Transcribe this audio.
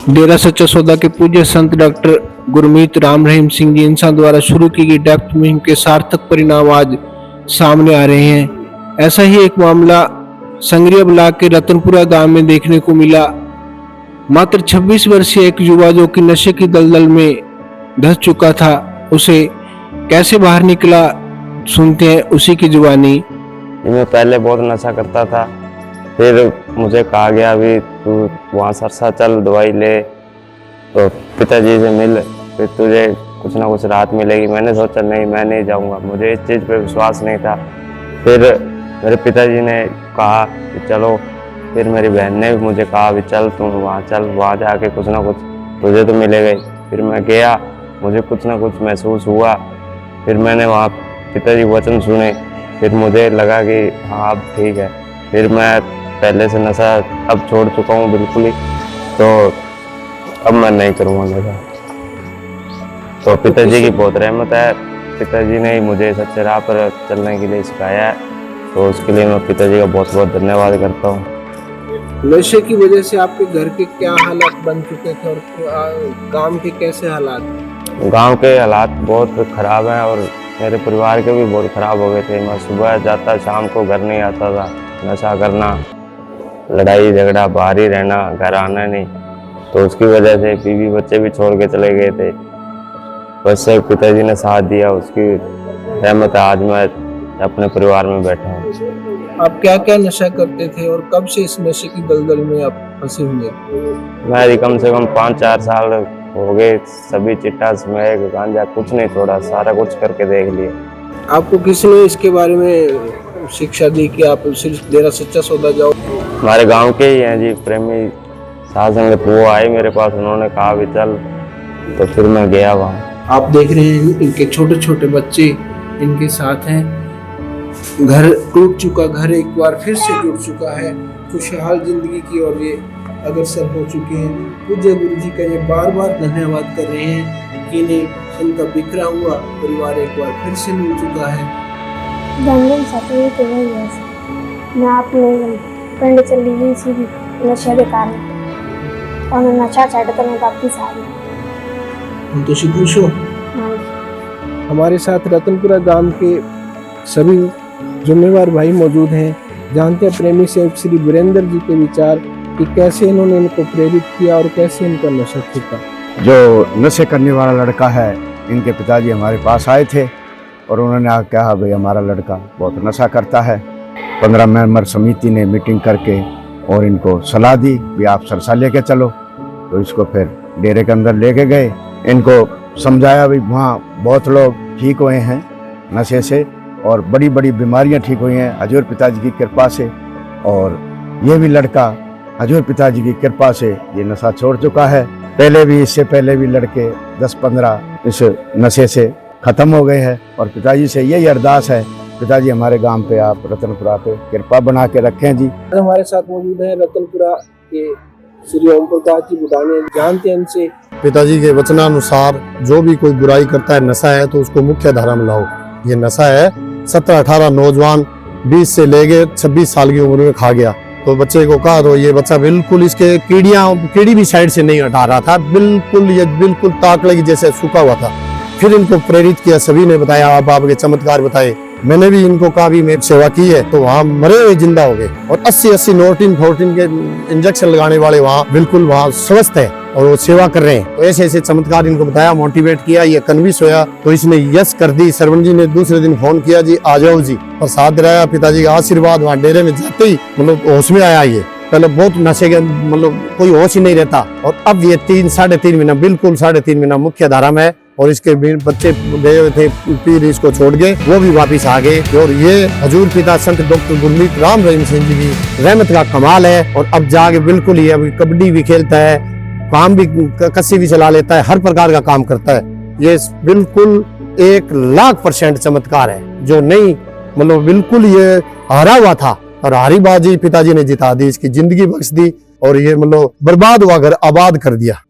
डेरा सच्चा सौदा के पूज्य संत डॉक्टर गुरमीत राम रहीम सिंह जी इंसान द्वारा शुरू की गई डॉक्टर मुहिम के सार्थक परिणाम आज सामने आ रहे हैं। ऐसा ही एक मामला संगरिया ब्लॉक के रतनपुरा गांव में देखने को मिला। मात्र 26 वर्षीय एक युवा जो कि नशे की दलदल में धंस चुका था, उसे कैसे बाहर निकला, सुनते हैं उसी की जुबानी। मैं पहले बहुत नशा करता था, फिर मुझे कहा गया अभी तू वहाँ सरसा चल दवाई ले, तो पिताजी से मिल, फिर तुझे कुछ ना कुछ राहत मिलेगी। मैंने सोचा नहीं, मैं नहीं जाऊँगा, मुझे इस चीज़ पे विश्वास नहीं था। फिर मेरे पिताजी ने कहा कि चलो, फिर मेरी बहन ने भी मुझे कहा भी चल तुम वहाँ चल, वहाँ जाके कुछ ना कुछ तुझे तो मिलेगा ही। फिर मैं गया, मुझे कुछ ना कुछ महसूस हुआ। फिर मैंने वहाँ पिताजी वचन सुने, फिर मुझे लगा कि हाँ अब ठीक है। फिर मैं पहले से नशा अब छोड़ चुका हूँ बिल्कुल ही, तो अब मैं नहीं करूँगा नशा। तो पिताजी की बहुत रहमत है, पिताजी ने ही मुझे सच्चे राह पर चलने के लिए सिखाया है, तो उसके लिए मैं पिताजी का बहुत बहुत धन्यवाद करता हूँ। नशे की वजह से आपके घर के क्या हालात बन चुके थे और गांव के कैसे हालात? गांव के हालात बहुत खराब हैं और मेरे परिवार के भी बहुत खराब हो गए थे। मैं सुबह जाता, शाम को घर नहीं आता था, नशा करना, लड़ाई झगड़ा, बाहर ही रहना, घर आना नहीं। तो उसकी वजह से बीवी बच्चे भी छोड़ के चले गए थे। बस पिताजी ने साथ दिया, उसकी रहमत है आज मैं अपने परिवार में बैठा हूँ। आप क्या क्या नशा करते थे और कब से इस नशे की दलदल में आप फंसे हुए? मैं कम से कम 5-4 साल हो गए, सभी चिट्टा स्मैक गांजा कुछ नहीं छोड़ा, सारा कुछ करके देख लिया। आपको किसने इसके बारे में शिक्षा दी कि आप सिर्फ डेरा सच्चा सौदा जाओ? हमारे गांव के ही हैं जी, प्रेमी साध संगत, वो आए मेरे पास, उन्होंने कहा भी चल, तो फिर मैं गया वहाँ। आप देख रहे हैं इनके छोटे छोटे बच्चे इनके साथ हैं। घर टूट चुका, घर एक बार फिर से टूट चुका है। खुशहाल जिंदगी की और ये अग्रसर हो चुके हैं। पूज्य गुरु जी का ये बार बार धन्यवाद कर रहे हैं कि इन्हें इनका बिखरा हुआ परिवार एक बार फिर से मिल चुका है। जंगल सपने के वही है, मैं आपने पिंड चली गई सीधी नशे के कारण, और मैं नशा छाड़कर मैं वापस आ गई। हम तो खुश हो। हमारे साथ रतनपुरा गांव के सभी जिम्मेवार भाई मौजूद हैं। जानते हैं प्रेमी सेवक श्री वीरेंद्र जी के विचार कि कैसे इन्होंने इनको प्रेरित किया और कैसे इनका नशा छूटा। जो नशे करने वाला लड़का है, इनके पिताजी हमारे पास आए थे और उन्होंने कहा भाई हमारा लड़का बहुत नशा करता है। 15 मेंबर समिति ने मीटिंग करके और इनको सलाह दी भी आप सरसा लेके चलो। तो इसको फिर डेरे के अंदर लेके गए, इनको समझाया भी वहाँ बहुत लोग ठीक हुए हैं नशे से और बड़ी बड़ी बीमारियां ठीक हुई हैं हजूर पिताजी की कृपा से। और ये भी लड़का हजूर पिताजी की कृपा से ये नशा छोड़ चुका है। पहले भी, इससे पहले भी लड़के 10-15 इस नशे से ख़त्म हो गए हैं। और पिताजी से यही अरदास है, पिताजी हमारे गांव पे आप रतनपुरा पे कृपा बना के रखें जी। हमारे साथ मौजूद है रतनपुरा के श्री ओम प्रकाश जी बुढ़ाने। जानते हैं इनसे। पिताजी के वचनानुसार जो भी कोई बुराई करता है, नशा है, तो उसको मुख्य धारा में लाओ। ये नशा है, 17-18 नौजवान 20 से लेके 26 साल की उम्र में खा गया। तो बच्चे को कहा तो ये बच्चा बिल्कुल इसके कीड़ी भी साइड से नहीं हटा रहा था, बिल्कुल ताकले की जैसे सूखा हुआ था। फिर इनको प्रेरित किया, सभी ने बताया, आप आपके चमत्कार बताए। मैंने भी इनको कहा भी मेरी सेवा की है, तो वहाँ मरे हुए जिंदा हो गए। और 80-80 14 के इंजेक्शन लगाने वाले वहाँ बिल्कुल वहाँ स्वस्थ है और वो सेवा कर रहे हैं। तो ऐसे ऐसे चमत्कार इनको बताया, मोटिवेट किया, ये कन्विंस होया, तो इसने यस कर दी। सरवण जी ने दूसरे दिन फोन किया, जी आ जाओ जी, और साथ रहा। पिताजी का आशीर्वाद, वहाँ डेरे में जाते ही मतलब होश में आया। ये पहले बहुत नशे के मतलब कोई होश ही नहीं रहता, और अब ये 3-3.5 महीना बिल्कुल 3.5 महीना मुख्य धारा में है। और इसके बच्चे गए हुए थे पीर, इसको छोड़ के वो भी वापिस आ गए। और ये हजूर पिता संत डॉक्टर गुरमीत राम रहीम सिंह जी की रहमत का कमाल है। और अब जाके बिल्कुल ही अभी कबड्डी भी खेलता है, काम भी कस्सी भी चला लेता है, हर प्रकार का काम करता है। ये बिल्कुल 1,00,000% चमत्कार है, जो नहीं मतलब बिल्कुल ये हारा हुआ था और हारी बाजी पिताजी ने जिता दी, इसकी जिंदगी बख्श दी और ये मतलब बर्बाद हुआ घर आबाद कर दिया।